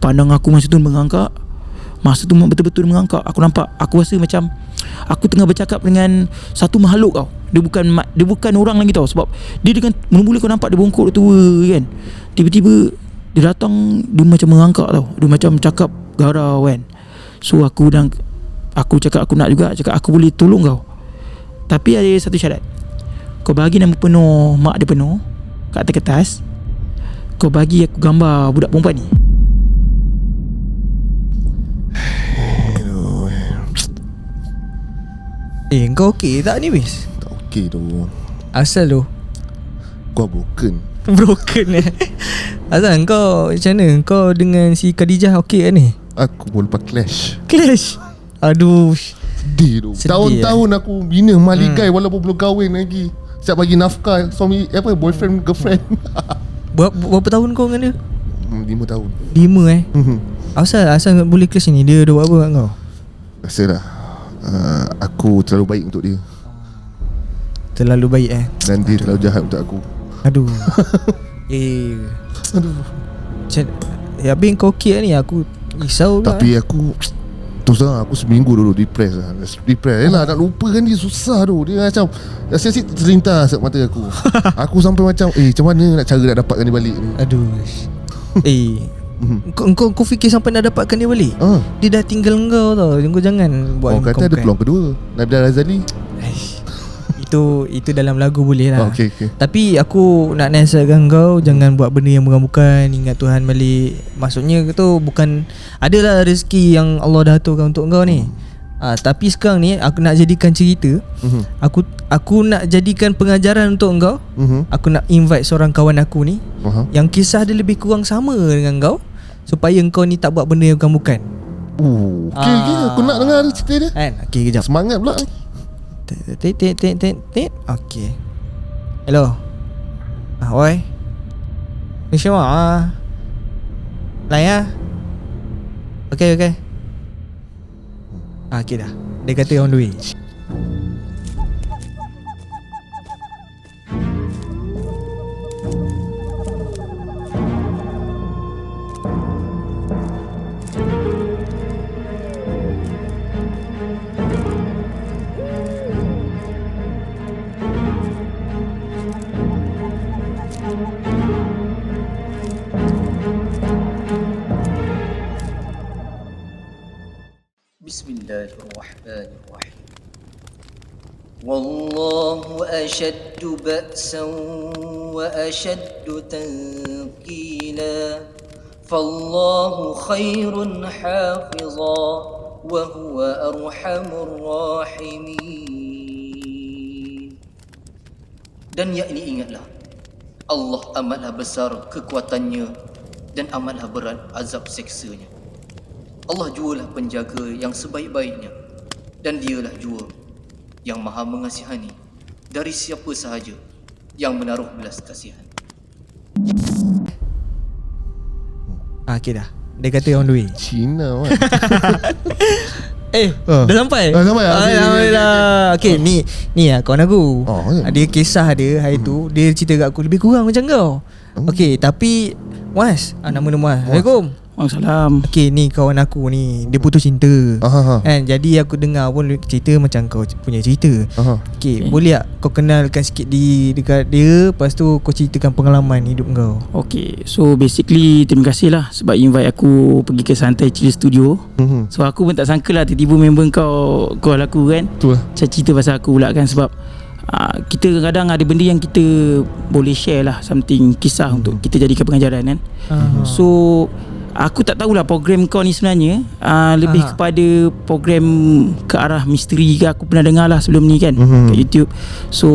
pandang aku masa tu mengangkat. Masa tu betul-betul mengangkat. Aku nampak, aku rasa macam aku tengah bercakap dengan satu makhluk tau. Dia bukan orang lagi tau. Sebab dia dengan mula-mula kau nampak dia bongkok, dia tua kan. Tiba-tiba dia datang, dia macam mengangkat tau. Dia macam cakap garau kan. So aku cakap aku nak juga, cakap aku boleh tolong kau. Tapi ada satu syarat. Kau bagi nama penuh mak dia penuh kat atas kertas. Kau bagi aku gambar budak perempuan ni. Kau okey tak ni Bis? Tak okey tu. Asal tu Kau broken. broken Asal kau macam mana? Kau dengan si Khadijah okey kan ni? Aku pun lepas clash. Aduh, Sedih tu. Sedih, Tahun-tahun aku bina maligai walaupun belum kahwin lagi. Siap bagi nafkah suami boyfriend girlfriend. Berapa tahun kau dengan dia? 5 tahun. 5 Asal boleh clash ni? Dia dah buat apa kat kau? Rasalah aku terlalu baik untuk dia. Terlalu baik Dan dia terlalu jahat untuk aku. Aduh. Aduh. Macam habis kau okey ni? Aku risau pula. Tapi aku terus terang aku seminggu dulu depressed. Yelah nak lupakan dia susah tu. Dia macam asyik terlintas kat mata aku. Aku sampai macam macam mana nak cara nak dapatkan dia balik ni. Aduh. Kau fikir sampai nak dapatkan dia balik? Dia dah tinggal kau tau. Kau jangan buat. Orang kata ada peluang kedua. Nabila Razali. Itu dalam lagu boleh lah. Okay. Tapi aku nak nasihatkan kau, jangan buat benda yang bukan-bukan. Ingat Tuhan balik. Maksudnya tu bukan, adalah rezeki yang Allah dah aturkan untuk kau ni. Tapi sekarang ni aku nak jadikan cerita. Aku nak jadikan pengajaran untuk kau. Aku nak invite seorang kawan aku ni yang kisah dia lebih kurang sama dengan kau, supaya kau ni tak buat benda yang bukan-bukan. Okay, aku nak dengar cerita dia. Okay, kejap. Semangat pula. Okay. Hello. Oi. Ni siapa? Lain Okay. Okay dah. Dia kata on the way. Bismillahirrahmanirrahim. Wallahu ashaddu ba'san wa ashaddu tanqila. Fallahu khairun hafiza wa huwa arhamur rahimin. Dan yakni ingatlah, Allah amatlah besar kekuatannya dan amatlah berat azab seksanya. Allah jualah penjaga yang sebaik-baiknya, dan dialah jua yang maha mengasihani dari siapa sahaja yang menaruh belas kasihan. Okay dah. Dia kata on the way. Cina kan. Dah sampai? Dah sampai. Alhamdulillah. Okay, ni kawan aku. Dia kisah dia hari tu. Dia cerita kat aku lebih kurang macam kau. Okay, tapi Muaz, nama dia Muaz. Assalamualaikum. Waalaikumsalam. Okay, ni kawan aku ni, dia putus cinta. Kan, jadi aku dengar pun cerita macam kau punya cerita. Okay, boleh tak kau kenalkan sikit dekat dia, lepas tu kau ceritakan pengalaman hidup kau. Okay, so basically terima kasih lah sebab invite aku pergi ke Santai Chill Studio. So aku pun tak sangka lah tiba-tiba member kau call aku kan. Betul lah. Cerita pasal aku pula kan. Sebab kita kadang-kadang ada benda yang kita boleh share lah, something, kisah untuk kita jadikan pengajaran kan. So aku tak tahulah program kau ni sebenarnya lebih kepada program ke arah misteri ke. Aku pernah dengar lah sebelum ni kan kat YouTube. So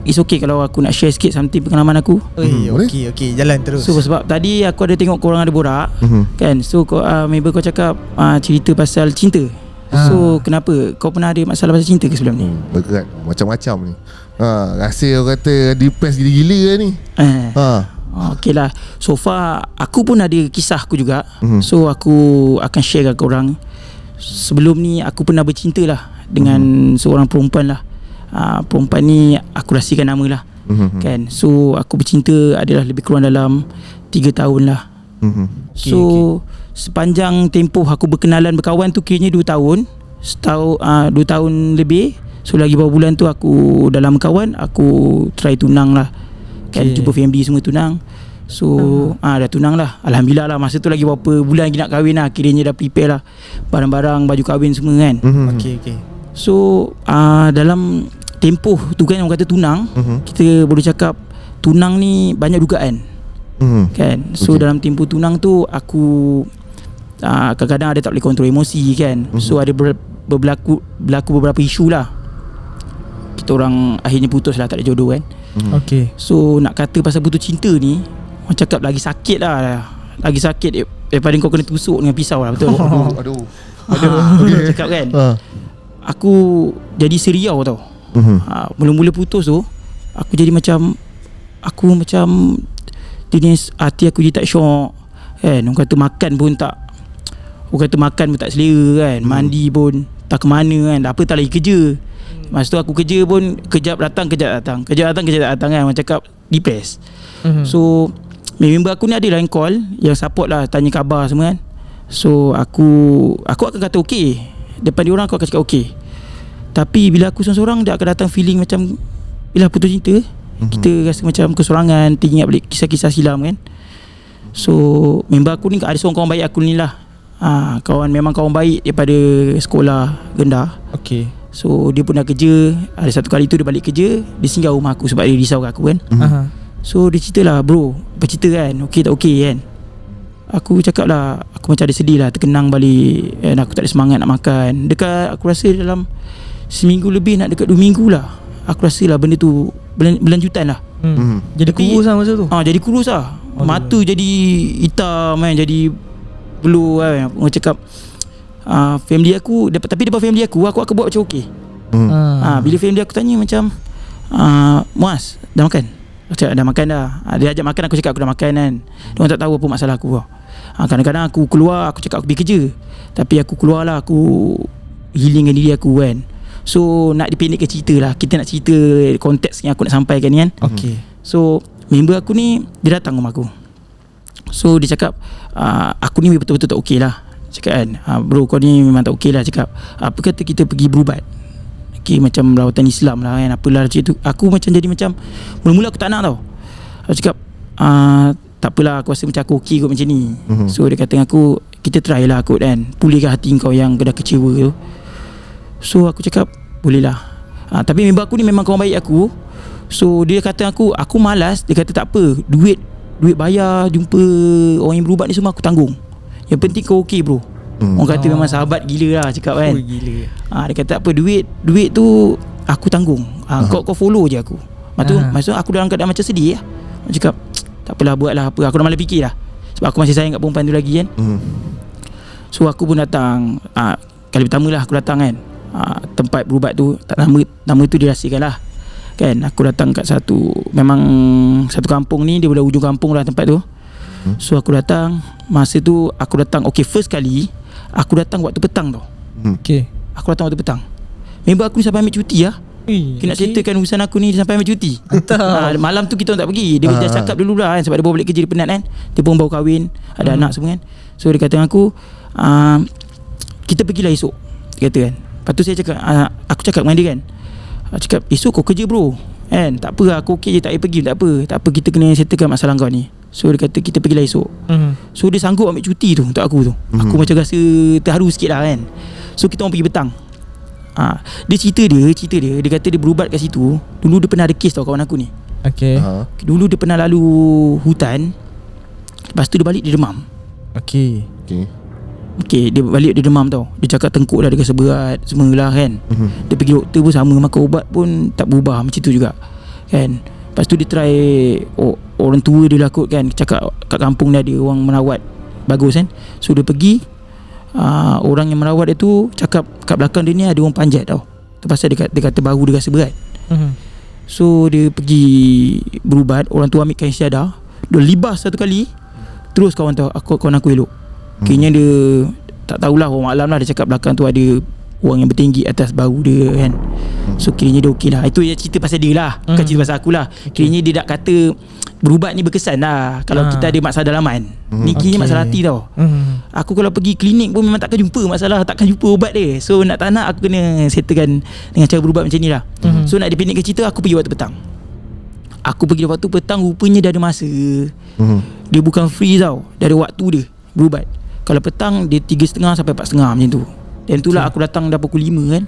it's okay kalau aku nak share sikit something pengalaman aku. Okay, jalan terus. So sebab tadi aku ada tengok korang ada borak kan. So member kau cakap cerita pasal cinta. So kenapa kau pernah ada masalah pasal cinta ke sebelum ni? Berat macam-macam ni. Rasa orang kata depressed gila-gila ni. Okay lah. So far aku pun ada kisah aku juga. So aku akan share dengan korang. Sebelum ni aku pernah bercinta lah dengan seorang perempuan lah. Perempuan ni aku rahsiakan nama lah kan. So aku bercinta adalah lebih kurang dalam 3 tahun lah So sepanjang tempoh aku berkenalan berkawan tu kiranya 2 tahun. 2 tahun lebih. So lagi beberapa bulan tu aku dalam kawan, aku try tunang lah. Kan jumpa family semua tunang. So dah tunang lah. Alhamdulillah lah. Masa tu lagi beberapa bulan lagi nak kahwin lah. Kiranya dah prepare lah barang-barang, baju kahwin semua kan. Okay. So dalam tempoh tu kan, orang kata tunang, kita boleh cakap tunang ni banyak dugaan. Kan. So dalam tempoh tunang tu aku kadang-kadang ada tak boleh kontrol emosi kan. So ada berlaku beberapa isu lah. Kita orang akhirnya putus lah, tak ada jodoh kan. Okay. So nak kata pasal putus cinta ni, orang cakap lagi sakit lah. Lagi sakit daripada kau kena tusuk dengan pisau lah. Betul. Aduh. Okay. Cakap kan, aku jadi seriau tau. Mula-mula putus tu, aku jadi macam jenis hati aku jadi tak syok kan. Orang kata makan pun tak selera kan. Mandi pun tak ke mana kan. Apa tak lagi kerja. Masa tu aku kerja pun kejap datang kejap datang kan. Orang cakap depressed. So member aku ni ada line call yang support lah, tanya khabar semua kan. So aku akan kata okey. Depan dia orang aku akan cakap okey. Tapi bila aku seorang-seorang, dia akan datang feeling macam bila putus cinta, kita rasa macam kesorangan, teringat balik kisah-kisah silam kan. So member aku ni ada seorang kawan baik aku ni lah. Memang kawan baik daripada sekolah rendah. Okay. So dia pun dah kerja. Ada satu kali tu dia balik kerja, dia singgah rumah aku sebab dia risau kat aku kan. So dia cerita lah, bro, apa cerita kan, okey tak okey kan. Aku cakap lah, aku macam ada sedih lah, terkenang balik kan. Aku tak ada semangat nak makan. Dekat aku rasa dalam seminggu lebih, nak dekat 2 minggu lah, aku rasa lah benda tu berlanjutan lah. Jadi kurus lah masa tu. Jadi kurus lah. Mata jadi hitam kan, jadi blue kan. Orang cakap family aku, tapi depan family aku akan buat macam okey. Bila family aku tanya macam Muaz, dah makan? Aku cakap dah makan dah. Dia ajak makan, aku cakap aku dah makan kan. Diorang tak tahu apa masalah aku. Kadang-kadang aku keluar, aku cakap aku pergi kerja, tapi aku keluar lah, aku healingkan diri aku kan. So nak dipendekkan cerita lah, kita nak cerita konteks yang aku nak sampaikan ni kan. Okay. So member aku ni, dia datang rumah aku. So dia cakap aku ni betul-betul tak okey lah. Cakap kan, bro kau ni memang tak okey lah. Cakap apa kata kita pergi berubat, okay, macam rawatan Islam lah kan. Apalah macam tu. Aku macam jadi macam, mula-mula aku tak nak tau. Aku cakap tak apalah, aku rasa macam aku okey kot macam ni. So dia kata dengan aku, kita try lah kot kan, pulihkan hati kau yang dah kecewa tu. So aku cakap boleh lah. Tapi member aku ni memang kawan baik aku. So dia kata aku malas. Dia kata tak apa, duit bayar jumpa orang yang berubat ni semua aku tanggung. Yang penting kau okey bro. Orang kata memang sahabat gila lah, cakap kan. Gila. Dia kata apa, duit tu aku tanggung. Kau follow je aku. Maksud aku dalam keadaan macam sedih lah. Aku cakap tak apalah, buatlah apa. Aku dah malah fikir lah, sebab aku masih sayang kat perempuan tu lagi kan. So aku pun datang. Kali pertama lah aku datang kan. Tempat berubat tu, tak nama tu dirahsiakan lah kan. Aku datang kat satu kampung ni, dia belah ujung kampung lah tempat tu. So aku datang. Masa tu aku datang, okay, first kali aku datang waktu petang tau. Okay. Aku datang waktu petang. Member aku ni sampai ambil cuti lah. Nak settlekan urusan aku ni, dia sampai ambil cuti. Malam tu kita orang tak pergi. Dia dah cakap dulu lah kan, sebab dia baru balik kerja, dia penat kan. Dia pun baru kahwin, ada anak semua kan. So dia kata dengan aku, kita pergilah esok, dia kata kan. Lepas tu saya cakap, aku cakap dengan dia kan, aku cakap esok kau kerja bro kan. Tak apa, aku okey je, tak payah pergi. Tak apa, kita kena settlekan masalah kau ni. So dia kata kita pergilah esok. So dia sanggup ambil cuti tu untuk aku tu. Aku macam rasa terharu sikit lah kan. So kita orang pergi petang. Dia cerita dia kata dia berubat kat situ. Dulu dia pernah ada kes tau, kawan aku ni. Okay. Dulu dia pernah lalu hutan. Lepas tu dia balik, dia demam. Okay, dia balik, dia demam tau. Dia cakap tengkuk dah dia rasa berat semualah kan. Dia pergi doktor pun sama, makan ubat pun tak berubah, macam tu juga kan. Lepas tu dia try orang tua dia lah kot kan, cakap kat kampung dia ada orang merawat bagus kan. So dia pergi, orang yang merawat dia tu cakap kat belakang dia ni ada orang panjat tau. Tu pasal dia kata baru dia rasa berat. So dia pergi berubat, orang tu ambil kain syadah, dia libas satu kali, terus kawan aku elok. Kayaknya dia tak tahulah, orang malam lah, dia cakap belakang tu ada orang yang bertinggi atas bahu dia kan. So kiranya dia okey lah. Itu cerita pasal dia lah, bukan cerita pasal aku lah. Kiranya dia nak kata berubat ni berkesan lah kalau kita ada masalah dalaman. Ni kini masalah hati tau. Aku kalau pergi klinik pun memang takkan jumpa masalah, takkan jumpa ubat dia. So nak tak nak aku kena settlekan dengan cara berubat macam ni lah. So nak dipendekkan cerita, aku pergi waktu petang. Aku pergi waktu petang, rupanya dah ada masa. Dia bukan free tau, dah ada waktu dia berubat. Kalau petang dia 3.30 sampai 4.30 macam tu. Dan itulah aku datang dah pukul 5 kan.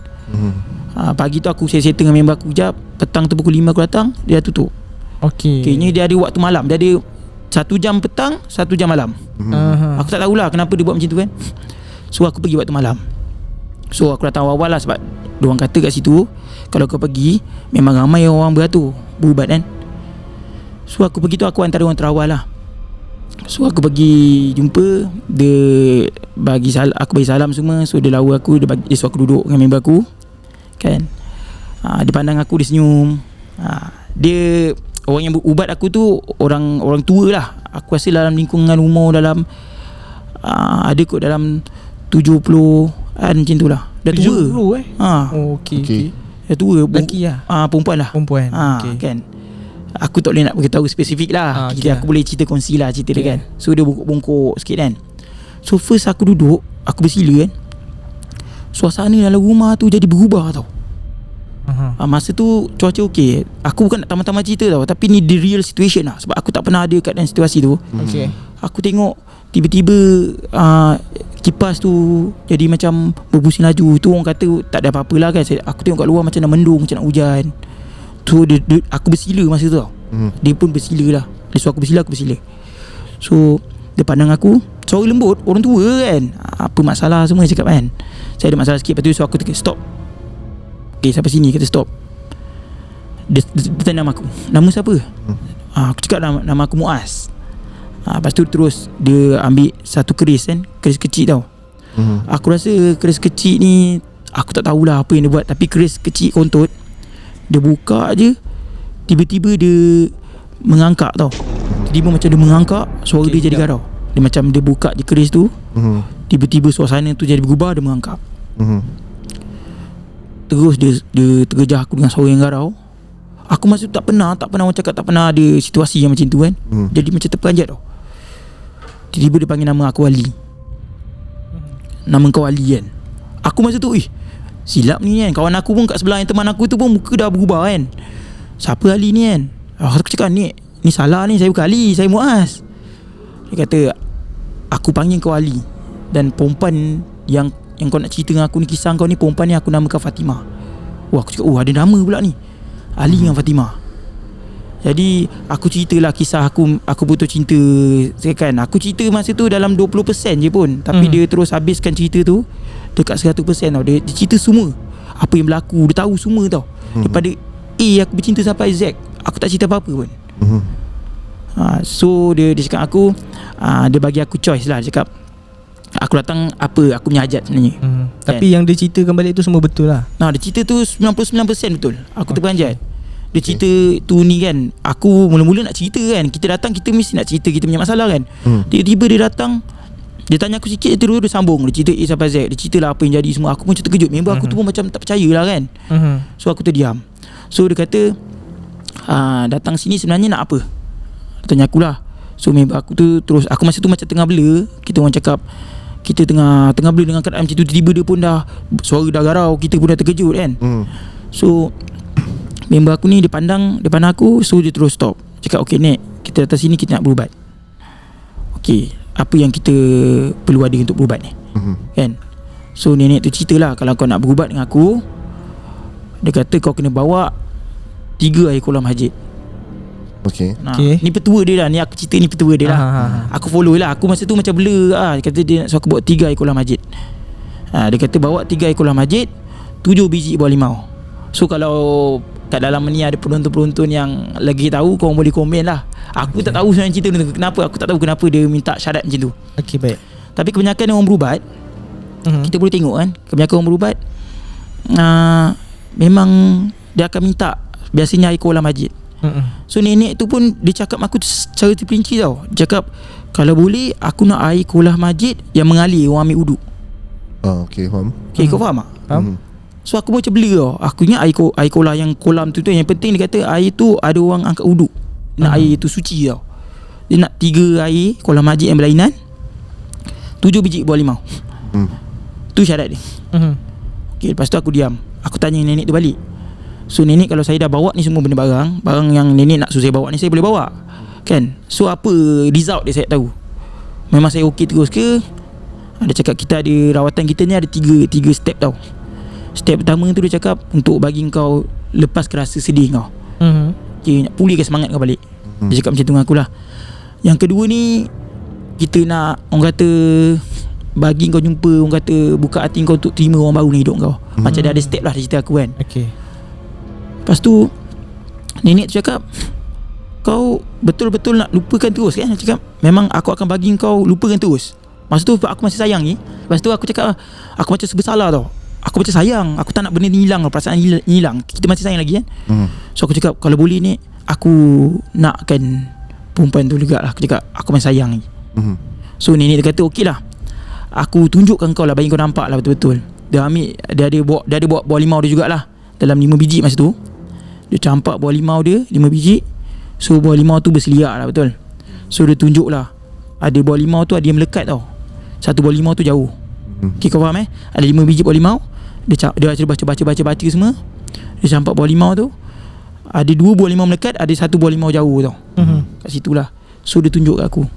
Pagi tu aku settle dengan member aku jap. Petang tu pukul 5 aku datang, dia dah tutup. Kayaknya dia ada waktu malam. Dia ada 1 jam petang, 1 jam malam. Aku tak tahulah kenapa dia buat macam tu kan. So aku pergi waktu malam. So aku datang awal-awal lah, sebab diorang kata kat situ kalau kau pergi memang ramai orang beratur berubat kan. So aku pergi tu, aku antara orang terawal lah. So aku pergi jumpa dia, aku bagi salam semua. So dia lawa aku, dia suruh aku duduk dengan member aku kan. Dia pandang aku, dia senyum. Dia orang yang berubat aku tu orang tua lah. Aku rasa dalam lingkungan umur dalam ada kot dalam 70-an macam tu lah. Dah tua. 70 okey. Dah tua. Lelaki lah. Perempuan lah. Perempuan. Kan. Aku tak boleh nak beritahu spesifik lah. Aku boleh cerita kongsi lah cerita dia kan. So dia bongkok sikit kan. So first aku duduk, aku bersila kan. Suasana dalam rumah tu jadi berubah tau. Masa tu cuaca okey. Aku bukan nak tambah-tambah cerita tau, tapi ni the real situation lah. Sebab aku tak pernah ada kat dalam situasi tu. Aku tengok tiba-tiba kipas tu jadi macam berbusin laju. Tu orang kata tak ada apa-apa lah kan. Aku tengok kat luar macam nak mendung, macam nak hujan. So aku bersila masa tu tau. Dia pun bersila lah. Dia suruh aku bersila, aku bersila. So dia pandang aku, suara lembut, orang tua kan. Apa masalah semua dia cakap kan. Saya ada masalah sikit. Lepas tu dia suruh aku stop. Okay, sampai sini kata stop. Dia tanya nama aku, nama siapa? Aku cakap nama aku Muaz. Lepas tu terus dia ambil satu keris kan, keris kecil tau. Aku rasa keris kecil ni, aku tak tahulah apa yang dia buat, tapi keris kecil kontot, dia buka je, tiba-tiba dia mengangkat tau. Tiba-tiba macam dia mengangkat, suara dia jadi garau. Dia macam dia buka je keris tu, tiba-tiba suasana tu jadi berubah, dia mengangkat. Terus dia tergejah aku dengan suara yang garau. Aku masa tu tak pernah orang cakap tak pernah ada situasi yang macam tu kan. Jadi macam terperanjat tau. Tiba-tiba dia panggil nama aku Ali. Nama kau Ali kan. Aku masa tu silap ni kan. Kawan aku pun kat sebelah yang teman aku tu pun muka dah berubah kan. Siapa Ali ni kan? Aku cakap ni salah ni, saya bukan Ali, saya Muaz. Dia kata aku panggil kau Ali. Dan perempuan yang kau nak cerita dengan aku ni, kisah kau ni, perempuan ni aku namakan Fatimah. Aku cakap ada nama pula ni, Ali dengan Fatimah. Jadi aku ceritalah kisah aku putus cinta kan. Aku cerita masa tu dalam 20% je pun, tapi dia terus habiskan cerita tu dekat 100% tau. Dia cerita semua apa yang berlaku, dia tahu semua tau. Daripada aku bercinta sampai Z, aku tak cerita apa-apa pun. So dia cakap aku, dia bagi aku choice lah. Dia cakap aku datang apa aku punya hajat sebenarnya. Tapi yang dia ceritakan balik tu semua betul lah. Dia cerita tu 99% betul. Aku terperanjat. Dia cerita tu ni kan, aku mula-mula nak cerita kan. Kita datang, kita mesti nak cerita kita punya masalah kan. Tiba-tiba dia datang, dia tanya aku sikit, terus dia sambung. Dia cerita A sampai Z. Dia cerita lah apa yang jadi semua. Aku pun macam terkejut. Member aku tu pun macam tak percaya lah kan. So aku terdiam. So dia kata datang sini sebenarnya nak apa? Dia tanya akulah. So member aku tu terus, aku masa tu macam tengah blur. Kita orang cakap kita tengah blur dengan keadaan macam tu. Tiba-tiba dia pun dah, suara dah garau. Kita pun dah terkejut kan. So member aku ni dia pandang aku. So dia terus stop. Cakap okay Nek, kita datang sini kita nak berubat. Okay, apa yang kita perlu ada untuk berubat ni? Kan. So nenek tu ceritalah, kalau kau nak berubat dengan aku, dia kata kau kena bawa 3 air kolam hajit. Okay. Ni petua dia lah. Ni aku cerita ni petua dia lah. Aku follow lah. Aku masa tu macam blur lah. Dia kata dia nak suruh aku bawa 3 air kolam hajit. Dia kata bawa 3 air kolam hajit, 7 biji buah limau. So kalau kat dalam ni ada penonton-penonton yang lagi tahu, korang boleh komen lah. Aku tak tahu sebenarnya cerita tu kenapa. Aku tak tahu kenapa dia minta syarat macam tu. Okay, baik. Tapi kebanyakan orang berubat, kita boleh tengok kan, kebanyakan orang berubat memang dia akan minta biasanya air kolam hajit. So nenek tu pun dia cakap aku secara terperinci tau. Dia cakap kalau boleh aku nak air kolam hajit yang mengalir, orang ambil uduk. Okay, faham. Okay, kau faham tak? Faham. So aku macam blur tau. Aku ingat air kolam yang kolam tu yang penting dia kata air tu ada orang angkat uduk. nak air tu suci tau. Dia nak 3 air kolam masjid yang berlainan, 7 biji buah limau. Tu syarat dia. Okay, lepas tu aku diam. Aku tanya nenek tu balik. So nenek, kalau saya dah bawa ni semua benda barang yang nenek nak suruh saya bawa ni, saya boleh bawa kan? So apa result dia saya tahu. Memang saya okey terus ke? Dia cakap kita ada rawatan kita ni ada 3 step tau. Step pertama tu dia cakap untuk bagi kau lepas rasa sedih kau. Okay, nak pulihkan semangat kau balik. Dia cakap macam tu dengan aku lah. Yang kedua ni, kita nak orang kata bagi kau jumpa, orang kata buka hati kau untuk terima orang baru ni hidup kau. Macam dia ada step lah, dia cerita aku kan. Okay. Lepas tu nenek tu cakap, kau betul-betul nak lupakan terus kan? Dia cakap memang aku akan bagi kau lupakan terus. Masa tu aku masih sayang ni. Lepas tu aku cakap, aku macam bersalah tau. Aku macam sayang, aku tak nak benda ni hilang, perasaan ni hilang. Kita masih sayang lagi kan. So aku cakap, kalau boleh ni, aku nakkan perempuan tu juga lah. Aku cakap aku masih sayang ni. So nenek dia kata okey lah, aku tunjukkan kau lah, bagi kau nampak lah betul-betul. Dia ambil, dia ada buat buah limau dia jugalah, dalam 5 biji masa tu. Dia campak buah limau dia 5 biji. So buah limau tu berseliak lah betul. So dia tunjuk lah, ada buah limau tu ada yang melekat tau. Satu buah limau tu jauh. Okay, kau faham Ada 5 biji buah limau. Dia baca semua. Dia campak buah limau tu, ada 2 buah limau melekat, ada 1 buah limau jauh tau. Kat situ lah. So dia tunjuk kat aku,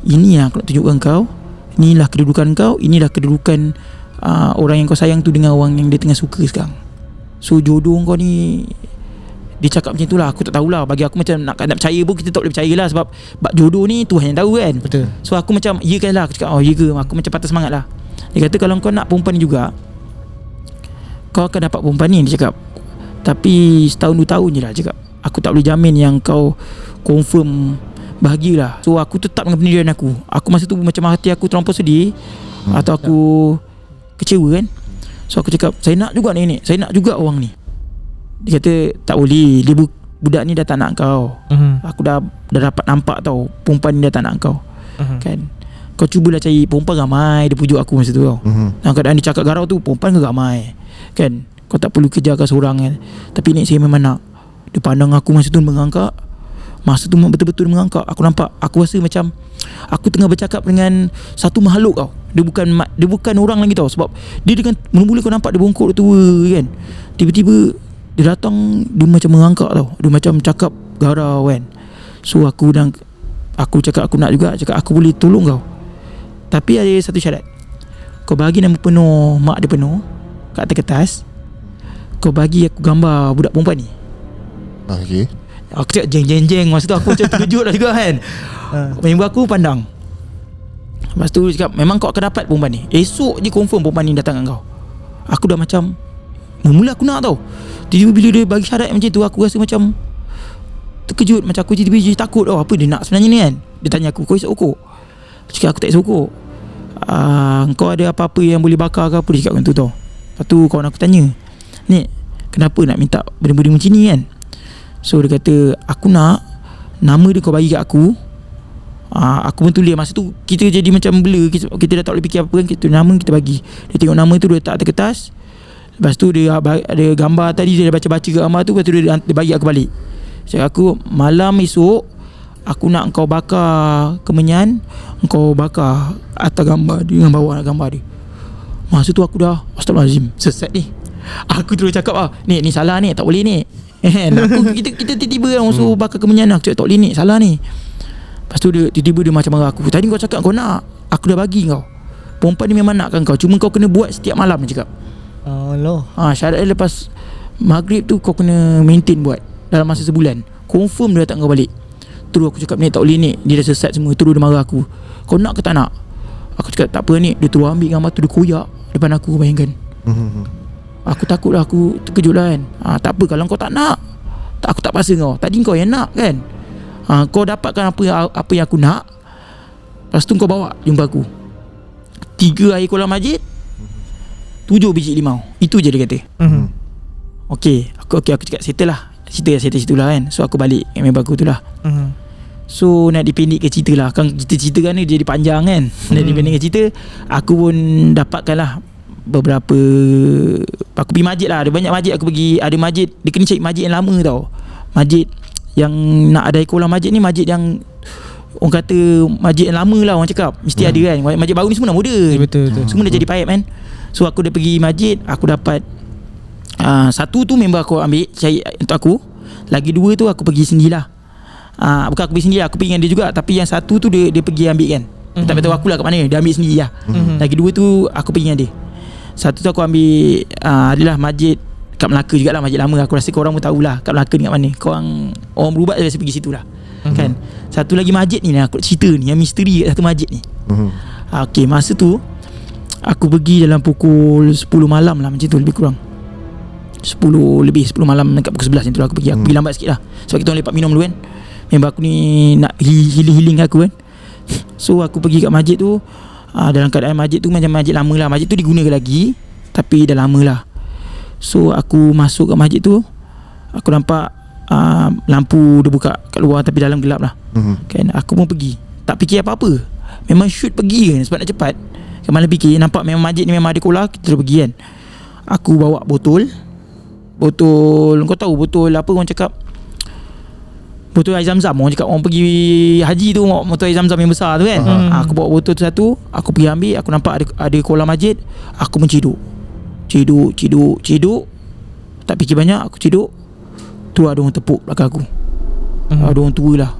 ini yang aku nak tunjukkan kau, inilah kedudukan kau, inilah kedudukan orang yang kau sayang tu dengan orang yang dia tengah suka sekarang. So jodoh kau ni, dia cakap macam tu lah. Aku tak tahulah, bagi aku macam nak percaya pun kita tak boleh percaya lah. Sebab jodoh ni Tuhan yang tahu kan. Betul. So aku macam ya kan lah. Aku cakap ya ke. Aku macam patah semangat lah. Dia kata kalau kau nak perempuan ni juga, kau akan dapat perempuan ni. Dia cakap, tapi setahun 2 tahun je lah. Dia cakap aku tak boleh jamin yang kau confirm bahagialah. So aku tetap dengan pendirian aku. Aku masa tu macam hati aku terlampau sedih, atau aku kecewa kan. So aku cakap, saya nak juga nenek, saya nak juga orang ni. Dia kata tak boleh, dia budak ni dah tak nak kau. Aku dah dapat nampak tau, perempuan ni dah tak nak kau. Kan, kau cubalah cari perempuan ramai. Dia pujuk aku masa tu tau. Dalam keadaan dia cakap garau tu, perempuan ke ramai kan, kau tak perlu kejarkan seorang kan. Tapi ni saya memang nak. Dia pandang aku masa tu mengangkat. Masa tu betul-betul mengangkat. Aku nampak, aku rasa macam aku tengah bercakap dengan satu makhluk tau. Dia bukan orang lagi tau. Sebab dia dengan mula-mula kau nampak dia bongkok, dia tua kan. Tiba-tiba dia datang, dia macam mengangkat tau. Dia macam cakap garau kan. So aku cakap aku nak juga. Cakap aku boleh tolong kau, tapi ada satu syarat. Kau bagi nama penuh mak dia penuh kat atas kertas. Kau bagi aku gambar budak perempuan ni. Okay. Aku cakap jeng. Masa tu aku macam terkejut lah juga kan. Member aku pandang. Lepas tu dia cakap, memang kau akan dapat perempuan ni. Esok je confirm perempuan ni datang dengan kau. Aku dah macam, mula aku nak tau. Tiba-tiba bila dia bagi syarat macam tu, aku rasa macam terkejut. Macam aku tiba-tiba takut tau. Apa dia nak sebenarnya ni kan. Dia tanya aku, kau isap okok? Aku cakap aku tak isap okok. Kau ada apa-apa yang boleh bakar ke apa? Dia cakap macam tu tau. Lepas tu kawan aku tanya, ni kenapa nak minta benda-benda macam ni kan? So dia kata, aku nak nama dia kau bagi kat aku. Aku pun tulis. Masa tu kita jadi macam blur, kita dah tak boleh fikir apa kan. Kita nama kita bagi. Dia tengok nama tu, dia letak atas kertas. Lepas tu dia ada gambar tadi, dia baca-baca ke gambar tu. Lepas tu dia bagi aku balik. Cakap aku, malam esok aku nak kau bakar kemenyan, kau bakar atas gambar dia, dengan bawah gambar dia. Masa tu aku dah, astagfirullahalazim, sesat ni. Aku terus cakap ni salah ni, tak boleh ni. Kita tiba-tiba orang suruh bakar kemenyan. Aku cakap tak boleh ni, salah ni. Lepas tu dia tiba-tiba dia macam marah aku. Tadi kau cakap kau nak, aku dah bagi kau. Perempuan ni memang nakkan kau, cuma kau kena buat setiap malam, dia cakap. Allah. Syarat dia lepas maghrib tu kau kena maintain buat dalam masa sebulan. Confirm dia datang kau balik. Terus aku cakap ni tak boleh ni, dia dah sesat semua. Terus dia marah aku, kau nak ke tak nak? Aku cakap tak apa ni. Dia terus ambil gambar tu, dia koyak depan aku, bayangkan. Aku takut lah, aku terkejut lah kan. Tak apa kalau kau tak nak, aku tak paksa kau. Tadi kau yang nak kan. Kau dapatkan apa yang aku nak. Lepas tu kau bawa jumpa aku. 3 air kolam masjid, 7 biji limau. Itu je dia kata. Okey, aku cakap settle lah. Settle situ lah kan. So aku balik dengan member aku tu lah. So nak dipendekkan cerita lah. Kan cerita kan ni jadi panjang kan. Nak dipendekkan cerita, aku pun dapatkan lah beberapa. Aku pergi masjid lah. Ada banyak masjid aku pergi. Ada masjid, dia kena cari masjid yang lama tau. Masjid yang nak ada kolam masjid ni, masjid yang orang kata masjid yang lama lah, orang cakap mesti ada kan. Masjid baru ni semua dah moden. Betul. Semua dah jadi pipe kan. So aku dah pergi masjid, aku dapat satu tu member aku ambil cari untuk aku. Lagi dua tu aku pergi sendirilah. Bukan aku pergi sendiri, aku pergi dengan dia juga. Tapi yang satu tu dia pergi ambil kan. Tak tahu aku lah kat mana, dia ambil sendiri lah. Lagi dua tu aku pergi dengan dia. Satu tu aku ambil adalah masjid kat Melaka jugalah, masjid lama. Aku rasa korang pun tahulah kat Melaka ni kat mana. Korang orang berubat biasa pergi situ lah. Kan. Satu lagi masjid ni aku nak cerita ni, yang misteri kat satu masjid ni. Okay, masa tu aku pergi dalam pukul 10 malam lah, macam tu lebih kurang 10 malam dekat pukul 11 macam tu lah aku pergi. Aku pergi lambat sikit lah sebab kita orang lepak minum dulu kan. Member aku ni nak healing aku kan. So aku pergi kat masjid tu, dalam keadaan masjid tu macam masjid lama lah. Masjid tu digunakan lagi tapi dah lama lah. So aku masuk kat masjid tu, aku nampak lampu dia buka kat luar tapi dalam gelap lah. Kan aku pun pergi, tak fikir apa-apa, memang shoot pergi kan sebab nak cepat. Malah fikir nampak memang masjid ni memang ada kolam, kita terus pergi kan. Aku bawa botol, kau tahu botol apa orang cakap, botol air zam-zam. Orang cakap orang pergi haji tu botol air zam-zam yang besar tu kan. Aku bawa botol tu satu, aku pergi ambil. Aku nampak ada kolam masjid. Aku menciduk. Ciduk. Tak fikir banyak, aku ciduk. Tu ada orang tepuk belakang aku. Ada orang tua lah,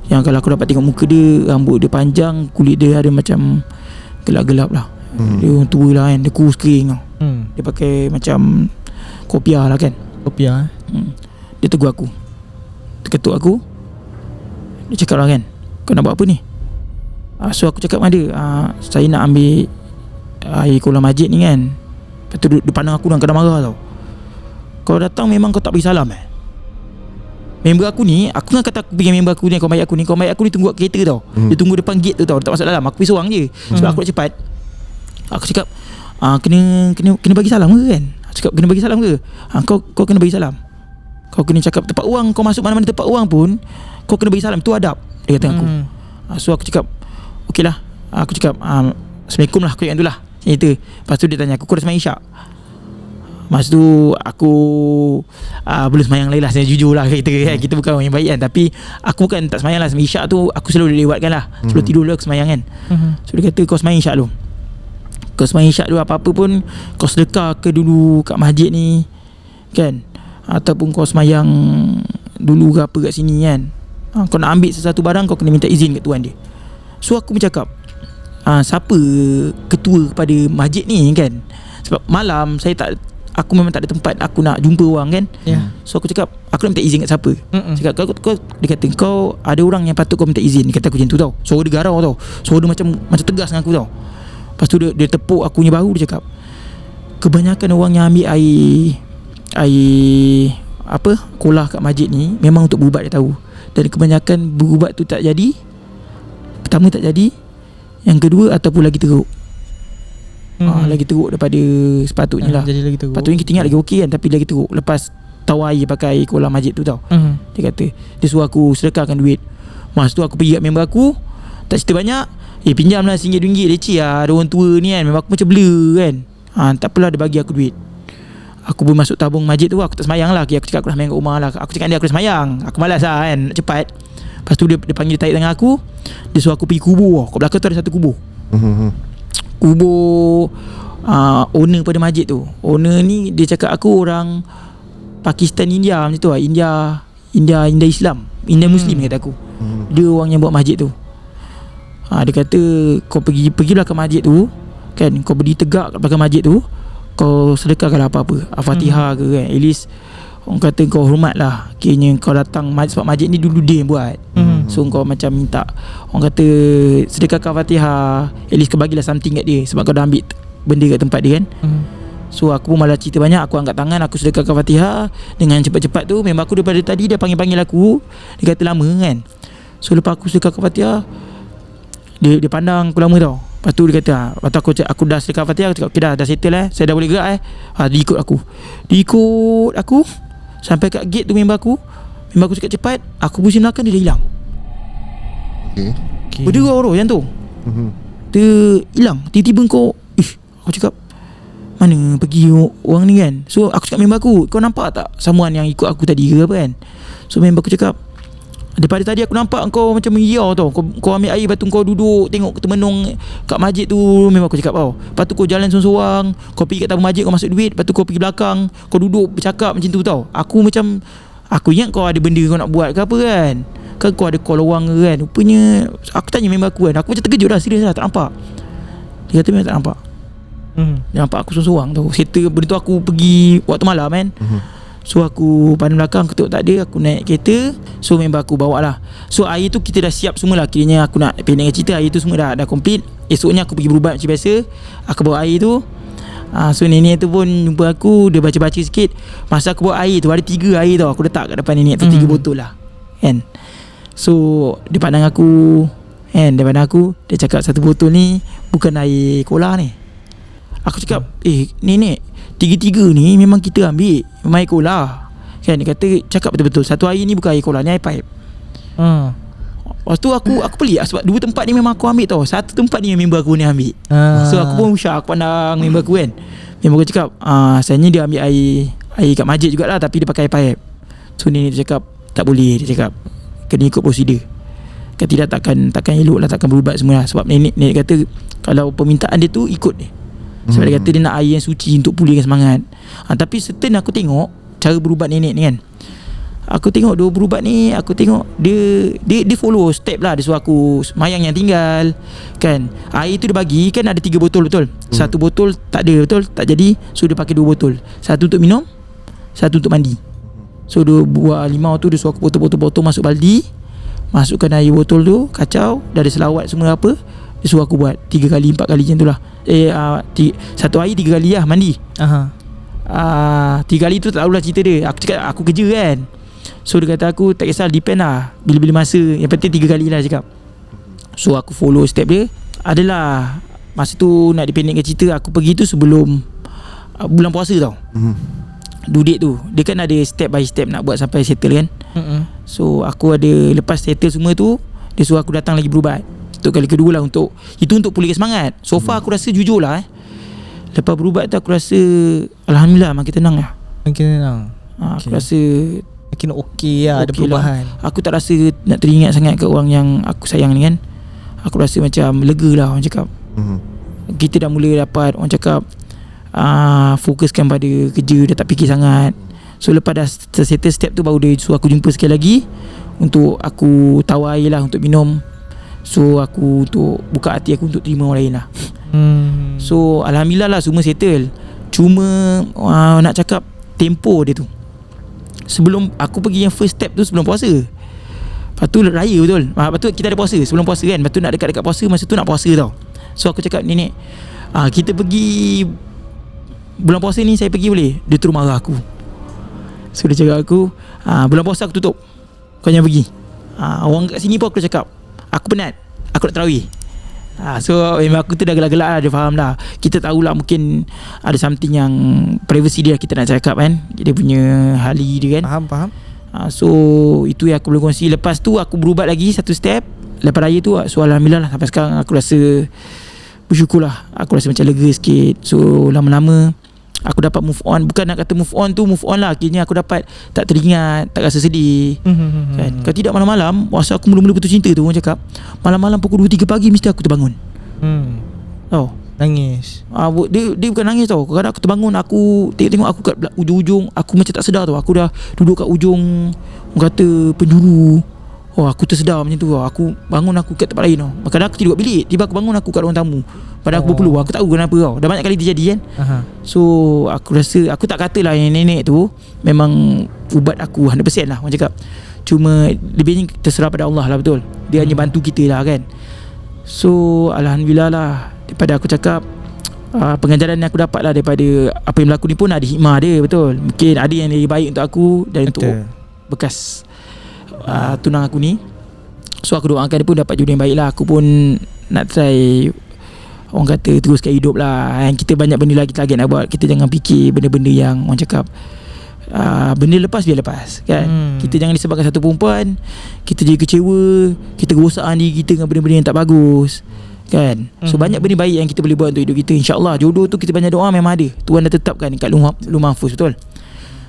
yang kalau aku dapat tengok muka dia, rambut dia panjang, kulit dia ada macam gelap-gelap lah. Dia orang tua lah kan. Dia kurus kering tau. Dia pakai macam kopiah lah kan. Kopiah Dia tegur aku, ketuk aku. Dia cakap lah kan, kau nak buat apa ni? So aku cakap dengan dia, saya nak ambil air kolam masjid ni kan. Lepas tu dia pandang aku dalam keadaan marah tau. Kau datang memang kau tak bagi salam Member aku ni, aku kan kata aku pergi member aku ni, kawan baik aku ni tunggu kat kereta tau. Dia tunggu depan gate tu tau, dia tak masuk dalam. Aku pergi seorang je sebab aku nak cepat. Aku cakap kena bagi salam ke kan? Aku cakap kena bagi salam ke? Kau kena bagi salam. Kau kena cakap tempat orang, kau masuk mana-mana tempat orang pun kau kena bagi salam, tu adab, dia kata aku. So aku cakap okey lah. Aku cakap Assalamualaikum lah, aku cakap tu lah. Macam tu. Lepas tu dia tanya aku, kau dah sembahyang isyak? Masa tu aku belum sembahyang lagi lah, saya jujur lah kita bukan orang yang baik kan. Tapi aku bukan tak sembahyang lah. Sembahyang isyak tu aku selalu lewatkan lah. Sebelum tidur dulu aku sembahyang kan. So dia kata kau sembahyang isyak dulu. Kau sembahyang isyak dulu, apa-apa pun kau sedekah ke dulu kat masjid ni kan, ataupun kau sembahyang dulu ke apa kat sini kan. Kau nak ambil sesuatu barang, kau kena minta izin kat tuan dia. So aku bercakap, siapa ketua kepada masjid ni kan. Sebab malam aku memang tak ada tempat aku nak jumpa orang kan. So aku cakap aku nak minta izin kat siapa. Cakap kau, dia kata kau ada orang yang patut kau minta izin. Dia kata aku macam tu tau. Suara dia garau tau. Suara dia macam tegas dengan aku tau. Lepas tu dia tepuk aku punya bahu. Dia cakap kebanyakan orang yang ambil air kolah kat masjid ni memang untuk berubat, dia tahu. Dan kebanyakan berubat tu tak jadi. Pertama tak jadi, yang kedua ataupun lagi teruk. Lagi teruk daripada sepatutnya lah. Jadi lagi teruk. Patutnya kita ingat lagi okey kan, tapi lagi teruk lepas tahu air pakai air kolam masjid tu tau. Dia kata dia suruh aku sedekahkan duit. Masa tu aku pergi kat member aku, tak cerita banyak, pinjam lah RM1 leceh lah. Ada orang tua ni kan, memang aku macam blur kan. Tak apalah, dia bagi aku duit. Aku pun masuk tabung masjid tu. Aku tak semayang lah. Aku cakap aku dah semayang kat rumah lah. Aku cakap dia aku dah semayang. Aku malas lah kan, nak cepat. Lepas tu dia panggil, dia tarik tangan aku. Dia suruh aku pergi kubur. Kat belakang tu ada satu kubur. Kubur owner pada masjid tu. Owner ni dia cakap aku orang Pakistan, India macam tu lah. India Islam, India Muslim kata aku. Dia orang yang buat masjid tu. Dia kata kau pergilah ke masjid tu kan, kau berdiri tegak kat belakang masjid tu, kau sedekahkanlah apa-apa, Al-Fatihah ke kan. At least orang kata kau hormat lah. Kayaknya kau datang masjid, sebab masjid ni dulu dia yang buat. So kau macam minta, orang kata sedekahkan Al-Fatihah, at least kau bagilah something kat dia, sebab kau dah ambil benda kat tempat dia kan. So aku pun malah cerita banyak. Aku angkat tangan, aku sedekahkan Al-Fatihah dengan cepat-cepat tu. Memang aku daripada tadi dia panggil aku. Dia kata lama kan. So lepas aku sedekahkan Al-Fatihah, dia pandang aku lama tau. Lepas tu dia kata, lepas tu aku dah sedekah Al-Fatihah. Aku cakap okay dah settle saya dah boleh gerak Dia ikut aku sampai kat gate tu. Member aku cakap cepat. Aku pusing belakang, dia dah hilang. Okay. Berdua orang yang tu. Dia hilang. Tiba-tiba kau aku cakap mana pergi orang ni kan. So aku cakap member aku, kau nampak tak someone yang ikut aku tadi ke apa kan. So member aku cakap Daripada tadi aku nampak kau macam mengiau tau. Kau ambil air, lepas tu kau duduk tengok termenung kat masjid tu. Memang aku cakap tau. Lepas tu kau jalan sorang-sorang, kau pergi kat taman masjid, kau masuk duit. Lepas tu kau pergi belakang, kau duduk bercakap macam tu tau. Aku macam, aku ingat kau ada benda kau nak buat ke apa kan. Kan kau ada call orang ke kan. Rupanya aku tanya member aku kan. Aku macam terkejut lah, serius lah, tak nampak. Dia kata memang tak nampak. Dia nampak aku sorang-sorang tau. Settle benda tu aku pergi waktu malam kan. So aku pandang belakang, aku tengok tak ada. Aku naik kereta. So member aku bawa lah. So air tu kita dah siap semua lah. Kiranya aku nak pendek cerita, air tu semua dah complete. Esoknya aku pergi berubat macam biasa. Aku bawa air tu. So nenek tu pun jumpa aku. Dia baca-baca sikit. Masa aku bawa air tu, ada 3 air tau. Aku letak kat depan nenek tu 3 botol lah kan. So dia pandang aku kan. Dia pandang aku. Dia cakap satu botol ni bukan air cola ni. Aku cakap nenek, 3 ni memang kita ambil memang air cola kan. Dia kata cakap betul-betul, satu air ni bukan air cola, ni air pipe. Lepas tu aku pelik lah, sebab 2 tempat ni memang aku ambil tau. Satu tempat ni member aku ni ambil. So aku pun usah, aku pandang member aku kan. Member aku cakap asalnya dia ambil air kat masjid jugalah, tapi dia pakai pipe. So nenek tu cakap tak boleh. Dia cakap kena ikut prosedur. Kata tidak, takkan elok lah, takkan berubat semua lah. Sebab nenek kata kalau permintaan dia tu ikut dia. Sebab dia kata dia nak air yang suci untuk pulihkan semangat. Tapi certain aku tengok cara berubat nenek ni kan. Aku tengok dia berubat ni, aku tengok dia follow step lah. Dia suruh aku mayang yang tinggal kan. Air tu dia bagi kan, ada 3 botol betul. Satu botol tak ada betul, tak jadi. So dia pakai 2 botol. Satu untuk minum, satu untuk mandi. So dia buat limau tu, dia suruh aku potong-potong masuk baldi. Masukkan air botol tu, kacau, dah ada selawat semua apa. Dia suruh aku buat 3 kali 4 kali macam tu lah. Satu air 3 kali lah mandi. 3 kali tu tak tahulah cerita dia. Aku cakap aku kerja kan. So dia kata aku tak kisah, depend lah bila-bila masa, yang penting 3 kali lah cakap. So aku follow step dia. Adalah masa tu nak dipendekkan cerita, aku pergi tu sebelum bulan puasa tau. Dudik tu dia kan ada step by step nak buat sampai settle kan. So aku ada lepas settle semua tu, dia suruh aku datang lagi berubat untuk kali kedua lah. Untuk pulihkan semangat. So far aku rasa jujur lah lepas berubat tu aku rasa alhamdulillah makin tenang lah. Aku rasa makin okey lah, ada perubahan lah. Aku tak rasa nak teringat sangat ke orang yang aku sayang ni kan. Aku rasa macam lega lah orang cakap. Kita dah mula dapat orang cakap fokuskan pada kerja, dah tak fikir sangat. So lepas dah settle step tu, baru dia suruh aku jumpa sekali lagi untuk aku tawar air lah untuk minum. So aku untuk buka hati aku untuk terima orang lain lah. So alhamdulillah lah semua settle. Cuma nak cakap tempo dia tu, sebelum aku pergi yang first step tu sebelum puasa. Lepas tu raya betul. Lepas tu kita ada puasa sebelum puasa kan. Lepas tu nak dekat-dekat puasa, masa tu nak puasa tau. So aku cakap nenek, kita pergi bulan puasa ni saya pergi boleh? Dia terus marah aku. So dia cakap aku, bulan puasa aku tutup, kau jangan pergi. Orang kat sini pun aku cakap aku penat, aku nak tarawih. So memang aku tu dah gelak-gelak lah. Dia faham dah. Kita tahulah mungkin ada something yang privacy dia, kita nak cakap kan. Dia punya hali dia kan. Faham. So itu yang aku boleh kongsi. Lepas tu aku berubat lagi satu step lepas raya tu. So alhamdulillah lah, sampai sekarang aku rasa bersyukur lah. Aku rasa macam lega sikit. So lama-lama aku dapat move on. Bukan nak kata move on tu move on lah, akhirnya aku dapat tak teringat, tak rasa sedih kan. Kalau tidak malam-malam, masa aku mula-mula putus cinta tu, orang cakap malam-malam pukul 2-3 pagi mesti aku terbangun. Tahu, nangis. Dia bukan nangis tau. Kadang aku terbangun, aku tengok aku kat ujung-ujung, aku macam tak sedar tau. Aku dah duduk kat ujung, orang kata penjuru. Aku tersedar macam tu. Aku bangun, aku kat tempat lain tau. Kadang aku tidur kat bilik, tiba aku bangun, aku kat ruang tamu. Padahal aku berpeluh. Aku tahu kenapa tau. Dah banyak kali terjadi kan. So aku rasa, aku tak katalah yang nenek tu memang ubat aku 100% lah orang cakap. Cuma lebihnya terserah pada Allah lah, betul. Dia hanya bantu kita lah kan. So alhamdulillah lah, daripada aku cakap pengajaran yang aku dapat lah daripada apa yang berlaku ni pun ada hikmah dia, betul. Mungkin ada yang lebih baik untuk aku dan betul. Untuk bekas tunang aku ni. So aku doakan dia pun dapat jodoh yang baik lah. Aku pun nak try, orang kata, teruskan hidup lah. Kita banyak benda lagi target nak buat. Kita jangan fikir benda-benda yang orang cakap benda lepas biar lepas kan. Kita jangan disebabkan satu perempuan kita jadi kecewa, kita rosakan diri kita dengan benda-benda yang tak bagus kan. So banyak benda baik yang kita boleh buat untuk hidup kita. InsyaAllah jodoh tu kita banyak doa memang ada. Tuhan dah tetapkan dekat Luh Mahfuz, betul.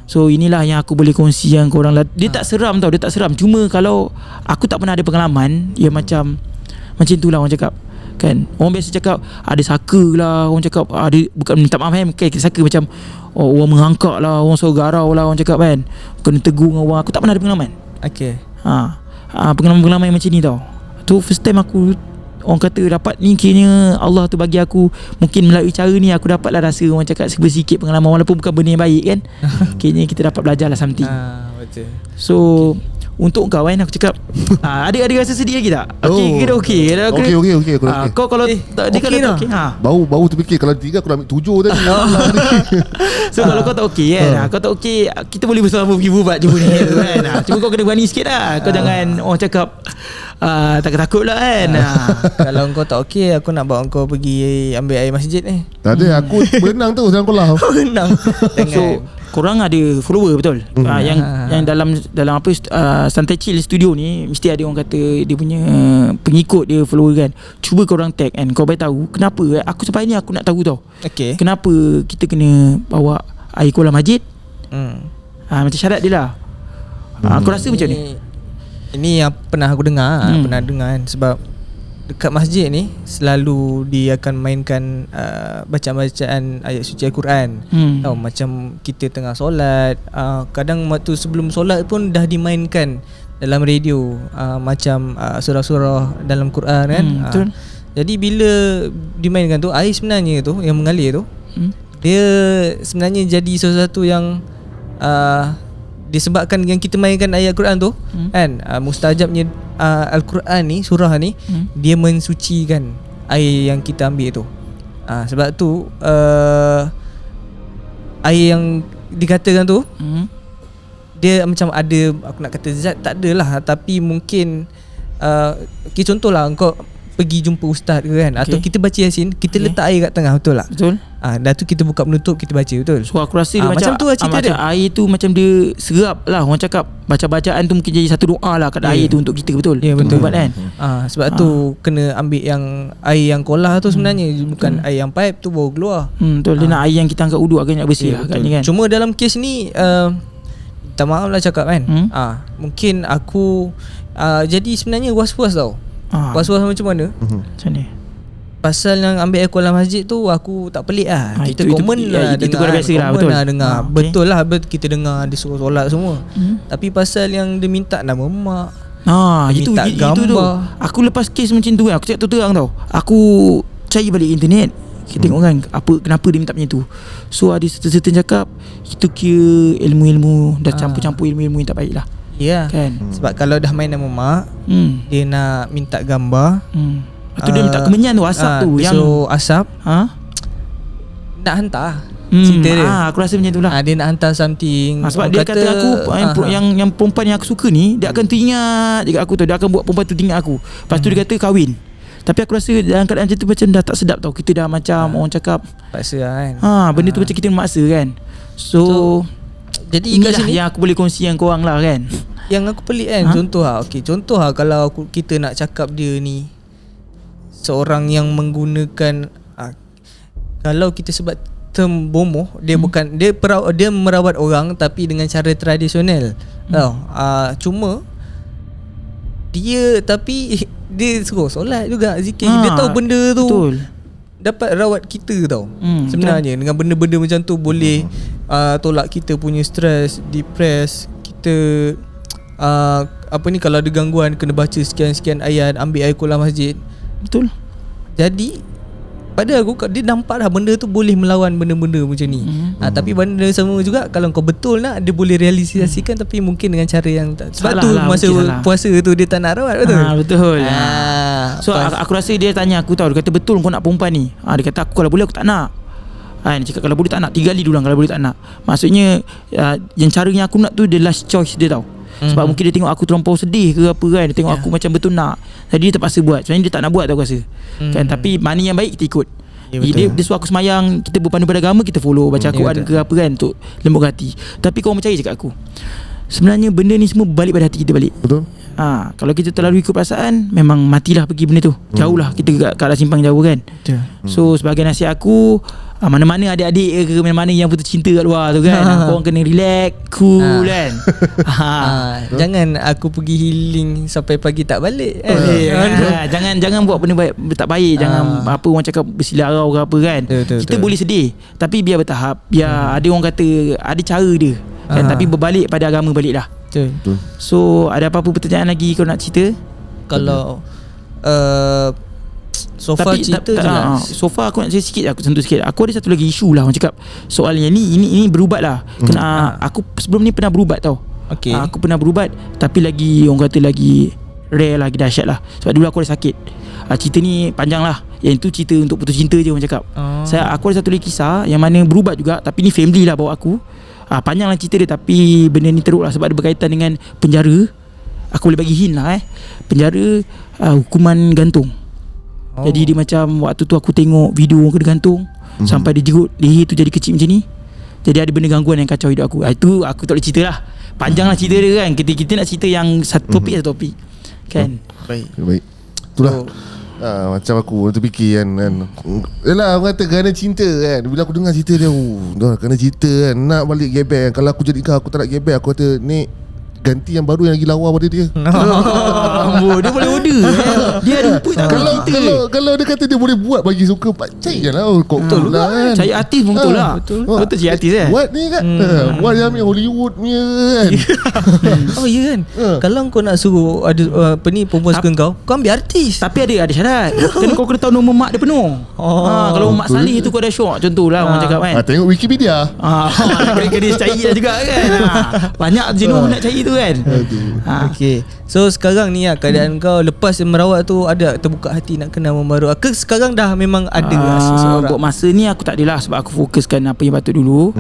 So inilah yang aku boleh kongsi dengan korang lah. Dia tak seram tau, dia tak seram. Cuma kalau aku tak pernah ada pengalaman, ya macam tu lah orang cakap. Kan orang biasa cakap ada saka lah, orang cakap ada, bukan minta maaf saka macam orang mengangkak lah, orang suruh garau lah, orang cakap kan kena tegur dengan orang. Aku tak pernah ada pengalaman. Okay. Pengalaman-pengalaman yang macam ni tau. Tu first time aku, orang kata dapat ni, kiranya Allah tu bagi aku, mungkin melalui cara ni aku dapatlah rasa, orang cakap sikit pengalaman, walaupun bukan benda yang baik kan. Kiranya kita dapat belajar lah something. Betul. So untuk kau kan, aku cakap ada rasa sedih lagi tak? Okey ke dah okey? Okey aku dah okey. Kau kalau dia okey kalau tak dah. okey Baru terfikir kalau 3 aku dah ambil 7 tadi. so kalau kau tak okey kan, kau tak okey, kita boleh bersama pergi buat je ni kan. Cuma kau kena berani sikit lah. Kau jangan orang cakap takut-takut lah kan. Kalau kau tak okey, aku nak bawa kau pergi ambil air masjid ni. Tak ada, aku berenang tu dalam kolam. Berenang. So korang ada follower betul. Yang dalam apa Santai Chill Studio ni mesti ada orang kata dia punya pengikut dia, follower kan. Cuba korang tag kan, kau bagi tahu kenapa aku sampai ni aku nak tahu tau. Okay. Kenapa kita kena bawa air kolam masjid? Macam syarat dia lah. Aku rasa macam ni. Ini yang pernah aku dengar, pernah dengar kan, sebab dekat masjid ni selalu dia akan mainkan bacaan-bacaan ayat suci Al-Quran. Tahu macam kita tengah solat, kadang waktu sebelum solat pun dah dimainkan dalam radio macam surah-surah dalam Quran kan. Betul. Jadi bila dimainkan tu, air sebenarnya tu yang mengalir tu, dia sebenarnya jadi sesuatu yang disebabkan yang kita mainkan ayat Al-Quran tu kan, mustajabnya Al-Quran ni, surah ni, dia mensucikan air yang kita ambil tu. Sebab tu air yang dikatakan tu dia macam ada, aku nak kata zat tak adalah, tapi mungkin contohlah kau pergi jumpa ustaz ke kan, atau kita baca Yasin, kita letak air kat tengah, betul tak? Betul. Dah tu kita buka penutup, kita baca, betul. So aku rasa dia macam tu lah cerita macam dia. air tu macam dia serap lah, orang cakap baca-bacaan tu mungkin jadi satu doa lah kat air tu untuk kita, betul. Betul Buat kan. Sebab tu kena ambil yang air yang kolah tu sebenarnya, bukan air yang pipe tu baru keluar. Betul. Dia nak air yang kita angkat uduk agaknya bersih lah kat ni kan. Cuma dalam kes ni minta maaf lah cakap kan, mungkin aku jadi sebenarnya was-was tau. Was-was macam mana? Macam ni. Pasal yang ambil air kolam masjid tu aku tak pelik lah. Kita common lah itu dengar, biasa lah, betul. Dengar. Okay. Betul lah, kita dengar dia suruh solat semua. Tapi pasal yang dia minta nama mak, itu tu. Aku lepas kes macam tu kan, aku cakap terang tau, aku cari balik internet, kita tengok kan kenapa dia minta macam tu. So ada certain cakap itu kira ilmu-ilmu dah campur-campur ilmu-ilmu yang tak baik lah. Ya, kan. Sebab kalau dah main nama mak, dia nak minta gambar. Lepas tu dia minta kemenyan tu, asap tu yang so asap nak hantar cerita dia. Aku rasa macam tu lah. Dia nak hantar something. Sebab dia kata aku yang perempuan yang aku suka ni, dia akan teringat juga aku tu, dia akan buat perempuan tu teringat aku. Lepas tu dia kata kahwin. Tapi aku rasa dalam keadaan macam tu macam dah tak sedap tau. Kita dah macam orang cakap paksa lah kan. Benda tu macam kita memaksa kan. So jadi inilah yang aku boleh kongsi dengan korang lah kan. Yang aku pelik kan, contoh lah kalau kita nak cakap dia ni seorang yang menggunakan kalau kita sebut term bomoh, dia bukan dia merawat orang tapi dengan cara tradisional. Tahu? Cuma dia suruh solat juga, zikir. Dia tahu benda tu betul, dapat rawat kita tau. Sebenarnya betul. Dengan benda-benda macam tu boleh tolak kita punya stres, depress. Kita kalau ada gangguan kena baca sekian-sekian ayat, ambil air kolam masjid. Betul. Jadi pada aku, dia nampak dah benda tu boleh melawan benda-benda macam ni. Tapi benda sama juga, kalau kau betul nak, dia boleh realisasikan, tapi mungkin dengan cara yang sebab salah tu lah, masa puasa tu dia tak nak rawat. Betul. Betul. So aku rasa dia tanya aku tau, dia kata betul kau nak perempuan ni? Dia kata aku kalau boleh aku tak nak. Dia cakap kalau boleh tak nak, 3 kali dulang kalau boleh tak nak. Maksudnya yang cara yang aku nak tu dia last choice dia tau. Sebab mungkin dia tengok aku terlampau sedih ke apa kan, dia tengok aku macam betul nak, jadi dia terpaksa buat. Sebenarnya dia tak nak buat tau, aku rasa kan. Tapi mana yang baik kita ikut. Dia suruh aku semayang, kita berpandu pada agama, kita follow, baca Al-Quran ke apa kan, untuk lembut hati. Tapi kau percaya cakap aku, sebenarnya benda ni semua balik pada hati kita balik. Betul. Kalau kita terlalu ikut perasaan, memang matilah pergi benda tu. Jauh lah kita kat arah simpang jauh kan. So sebagai nasihat aku, mana-mana adik-adik ke mana-mana yang putus cinta kat luar tu kan, korang kena relax, cool kan. Jangan aku pergi healing sampai pagi tak balik. Jangan buat benda tak baik. Jangan apa orang cakap bersilarau ke apa kan. Kita boleh sedih, tapi biar bertahap. Biar ada orang kata ada cara dia kan, tapi berbalik pada agama balik lah. Betul. So ada apa-apa pertanyaan lagi kau nak cerita? Kalau so far cerita jelas. So far aku nak cerita sikit, aku sentuh sikit. Aku ada satu lagi isu lah orang cakap. Soal yang ini berubat lah. Aku sebelum ni pernah berubat tau. Okay. Aku pernah berubat, tapi lagi orang kata lagi rare lah, lagi dahsyat lah. Sebab dulu aku ada sakit. Cerita ni panjang lah. Yang itu cerita untuk putus cinta je orang cakap. Aku ada satu lagi kisah yang mana berubat juga, tapi ni family lah bawa aku. Panjang lah cerita dia, tapi benda ni teruk lah sebab dia berkaitan dengan penjara. Aku boleh bagi hint lah penjara, hukuman gantung. Jadi dia macam waktu tu aku tengok video orang kena gantung, sampai dia jerut leher tu jadi kecil macam ni. Jadi ada benda gangguan yang kacau hidup aku. Itu aku tak boleh cerita lah. Panjang lah cerita dia kan. Kita nak cerita yang satu topik kan. Baik. Itulah. Macam aku terfikir kan. Yelah orang kata kerana cinta kan. Bila aku dengar cerita dia, dah kerana cinta kan, nak balik gebek kan. Kalau aku jadi kau, aku tak nak gebek. Aku kata ni ganti yang baru yang lagi lawa pada dia. Dia boleh order dia ada rupa tak kalau dia kata dia boleh buat bagi suka, cari je lah. Betul lah kan. Cari artis pun betul lah. Betul cari artis buat ni kan. Buat yang ambil Hollywood punya kan. Oh ya kan. Kalau kau nak suruh ada perempuan suka kau ambil artis. Tapi ada syarat. Kau kena tahu nombor mak dia penuh. Kalau Mak Saleh tu kau dah syok. Contohlah orang cakap kan. Tengok Wikipedia. Kena cari lah juga kan. Banyak jenuh nak cari tu kan. Okay. So sekarang ni keadaan kau lepas merawat tu, ada terbuka hati nak kenal orang baru ke sekarang dah memang ada seseorang? Buat masa ni aku tak adalah, sebab aku fokuskan apa yang patut dulu.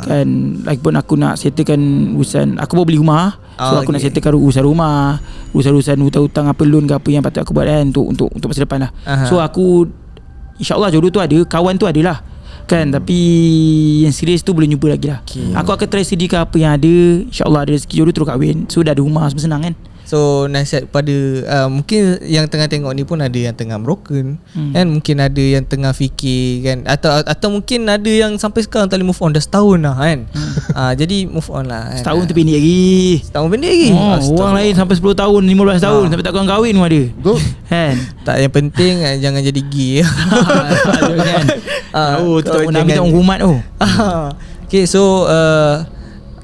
Kan lagipun aku nak settlekan urusan. Aku baru beli rumah. So aku nak settlekan urusan rumah, urusan hutang-hutang apa, loan ke apa yang patut aku buat kan, untuk masa depan lah. So aku InsyaAllah jodoh tu ada, kawan tu adalah kan, tapi yang serius tu boleh jumpa lagi lah. Aku akan try sediakan apa yang ada. InsyaAllah ada rezeki jodoh terus kahwin. So dah ada rumah, semua senang kan. So nasihat pada mungkin yang tengah tengok ni pun ada yang tengah broken kan, mungkin ada yang tengah fikir kan, atau mungkin ada yang sampai sekarang tak boleh move on, dah setahun lah kan. Jadi move on lah kan. Setahun tu pendek lagi. Setahun pendek lagi. Orang lain sampai 10 tahun 15 tahun sampai tak kahwin pun ada. Betul kan. Tak, yang penting jangan jadi gay. Kan. Tu tak nak minta orang humat tu. Okay, so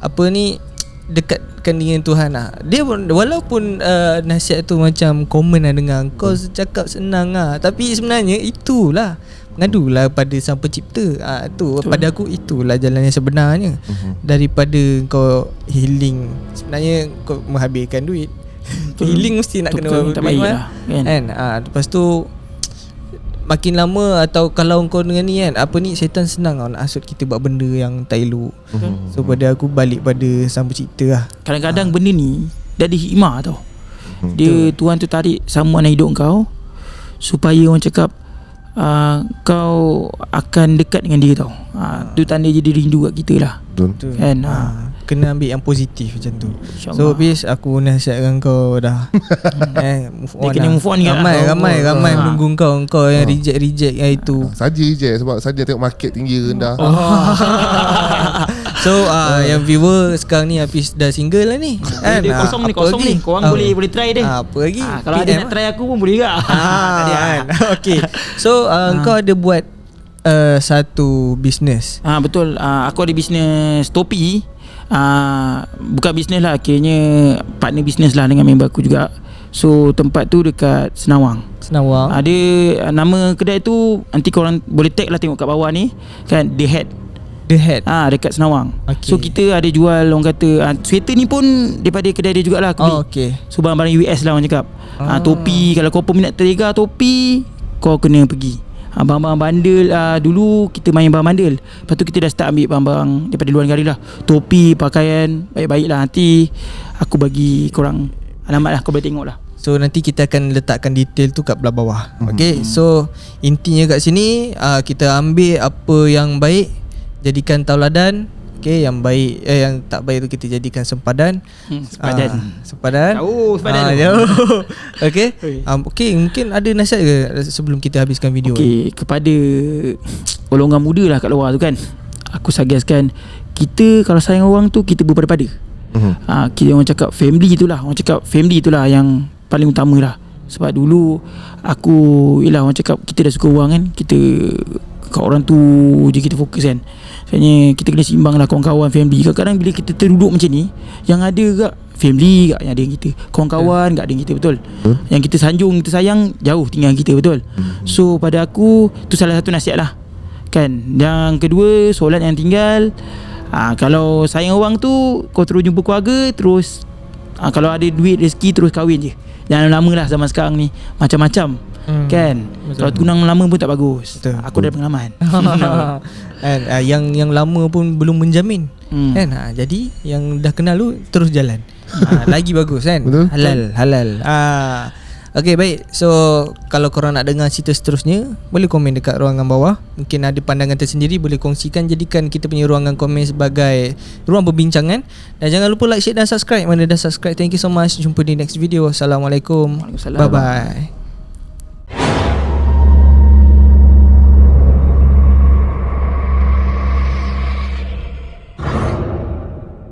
apa ni, dekatkan dengan Tuhan lah. Dia walaupun nasihat tu macam common lah dengar, kau cakap senang lah, tapi sebenarnya itulah, ngadulah pada Sang Pencipta. Tu pada aku itulah jalan yang sebenarnya. Daripada kau healing, sebenarnya kau menghabiskan duit. Healing mesti nak kena duit lah, kan. Lepas tu makin lama, atau kalau kau dengan ni kan, apa ni, syaitan senang nak hasut kita buat benda yang tak elok. So pada aku balik pada Sang Pencipta lah. Kadang-kadang benda ni dia ada hikmah tau. Dia Tuhan tu tarik samuan hidup kau supaya orang cakap kau akan dekat dengan dia tau. Tu tanda dia rindu kat kita lah. Betul kan. Kena ambil yang positif macam tu. InsyaAllah. So bis aku nasihatkan kau dah move on. Dia kena move on ni. Ramai menunggu kau yang reject yang itu. Saja je sebab saja tengok market tinggi rendah. So yang viewer sekarang ni Hafiz dah single lah ni kan. Dia kosong ni. Korang boleh try dia. Apa lagi? Kalau ada nak try aku pun boleh juga. Kan. Okay. So kau ada buat satu bisnes. Betul. Aku ada bisnes topi. Bukan bisnes lah, akhirnya partner bisnes lah dengan member aku juga. So tempat tu dekat Senawang. Ada nama kedai tu, nanti korang boleh tag lah, tengok kat bawah ni kan, The Head dekat Senawang. So kita ada jual, orang kata sweater ni pun daripada kedai dia jugalah aku beli. So barang-barang US lah orang cakap. Topi, kalau kau peminat Terega topi, kau kena pergi. Barang-barang bandel, dulu kita main barang bandel. Lepas tu kita dah start ambil barang-barang daripada luar negara lah. Topi, pakaian, baik-baik lah. Nanti aku bagi korang alamat lah, kau boleh tengok lah. So nanti kita akan letakkan detail tu kat belah bawah. Okay. So intinya kat sini kita ambil apa yang baik, jadikan tauladan. Okay, yang baik yang tak baik tu kita jadikan sempadan. Sempadan. Jauh sempadan tu. Jauh. Okay. Okay, mungkin ada nasihat ke sebelum kita habiskan video? Okay, kepada golongan muda lah kat luar tu kan, aku suggestkan kita kalau sayang orang tu kita berpada-pada. Kita orang cakap family itulah, yang paling utama lah. Sebab dulu aku, yelah orang cakap kita dah suka orang kan, kita kat orang tu je kita fokus kan. Sebenarnya kita kena seimbang lah kawan-kawan, family. Kadang-kadang bila kita terduduk macam ni, yang ada kat family kat yang ada yang kita, kawan-kawan kat ada yang kita, betul. Yang kita sanjung, kita sayang, jauh tinggal kita, betul. So pada aku tu salah satu nasihat lah kan. Yang kedua, solat yang tinggal. Kalau sayang orang tu, kau terus jumpa keluarga, terus kalau ada duit rezeki terus kahwin je. Jangan lama lah, zaman sekarang ni macam-macam kan. Betul. Kalau tunang lama pun tak bagus. Betul. Aku ada pengalaman. Yang lama pun belum menjamin kan. Jadi yang dah kenal lu terus jalan. Lagi bagus kan. Betul. Halal. Okay, baik. So kalau korang nak dengar cerita seterusnya, boleh komen dekat ruangan bawah. Mungkin ada pandangan tersendiri, boleh kongsikan. Jadikan kita punya ruangan komen sebagai ruang perbincangan. Dan jangan lupa like, share dan subscribe. Mana dah subscribe, thank you so much. Jumpa di next video. Assalamualaikum. Waalaikumsalam. Bye bye.